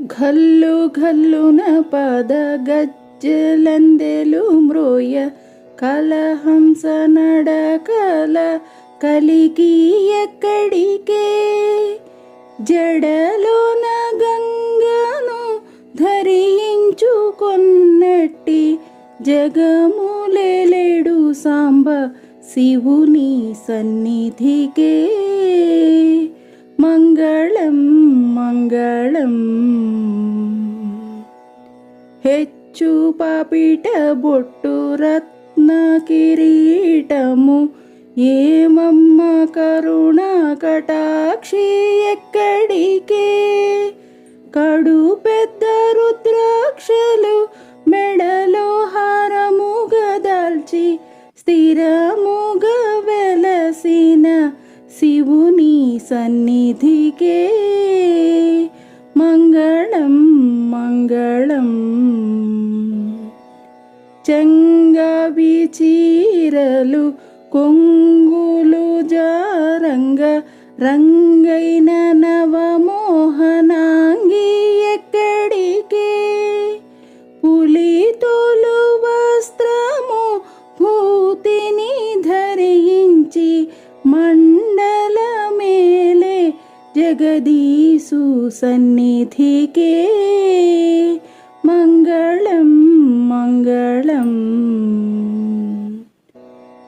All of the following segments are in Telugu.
ఘల్లు ఘల్లున పద గజ్జలందెలు మ్రోయ కలహంస నడకల కలికి ఎక్కడికే జడలోన గంగను ధరించుకొన్నట్టి జగములేలేడు సాంబ శివుని సన్నిధికే మంగళం మంగళం. హెచ్చు పాపిట బొట్టు రత్న కిరీటము ఏమమ్మ కరుణ కటాక్షి ఎక్కడికే కడు పెద్ద రుద్రాక్షలు మెడలో హారముగా దాల్చి స్థిరముగా వెలసిన శివుని సన్నిధికే మంగళం మంగళం. చెంగవి చీరలు కొంగులు జారంగ రంగైన నవమోహనాంగి ఎక్కడికే పులితోలు వస్త్రము భూతిని ధరించి మండల మేలే జగదీశు సన్నిధికే మంగళం మంగళం.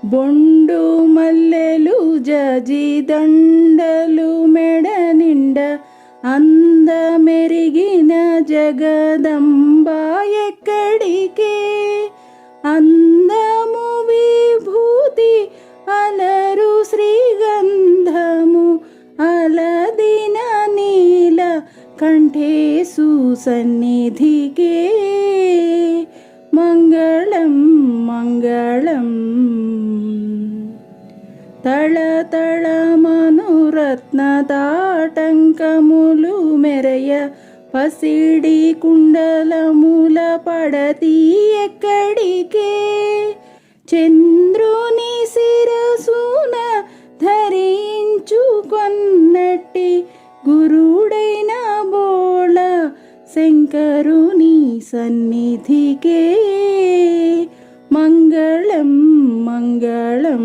బొండు మల్లెలు జజి దండలు మెడ నిండ అందమెరిగిన జగదంబ ఎక్కడికే అందము విభూతి అలరు శ్రీగంధము అలదిన నీల కంఠేశు సన్నిధికే మంగళం మంగళం. తళతళ మనురత్న తాటంకములు మెరయ పసిడి కుండలముల పడతి ఎక్కడికే చంద్రుని శిరసున ధరించుకొన్నట్టి గురుడైన బోళ శంకరుని సన్నిధికే మంగళం మంగళం.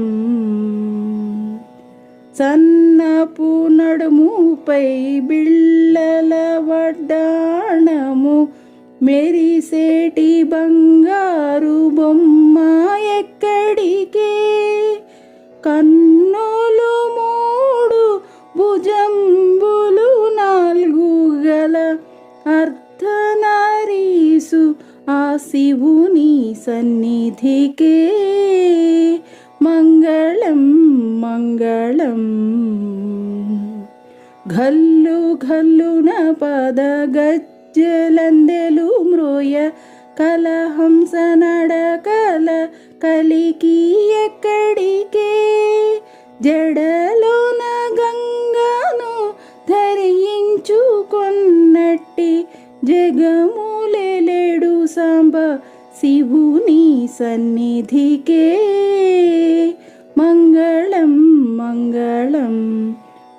సన్నపు నడుముపై బిళ్ళల వడ్డాణము మెరిసేటి బంగారు బొమ్మ ఎక్కడికే కన్నులు మూడు భుజంబులు నాలుగు గల అర్ధనారీసు ఆ శివుని సన్నిధికే మంగళం మంగళం. ఘల్లు ఘల్లున పద గజ్జలందెలు మ్రోయ కలహంస నడకల కలికి ఎక్కడికే జడలోన గంగను ధరించుకొన్నట్టి జగములేలేడు సాంబ శివుని సన్నిధికే మంగళం మంగళం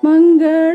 మంగళం.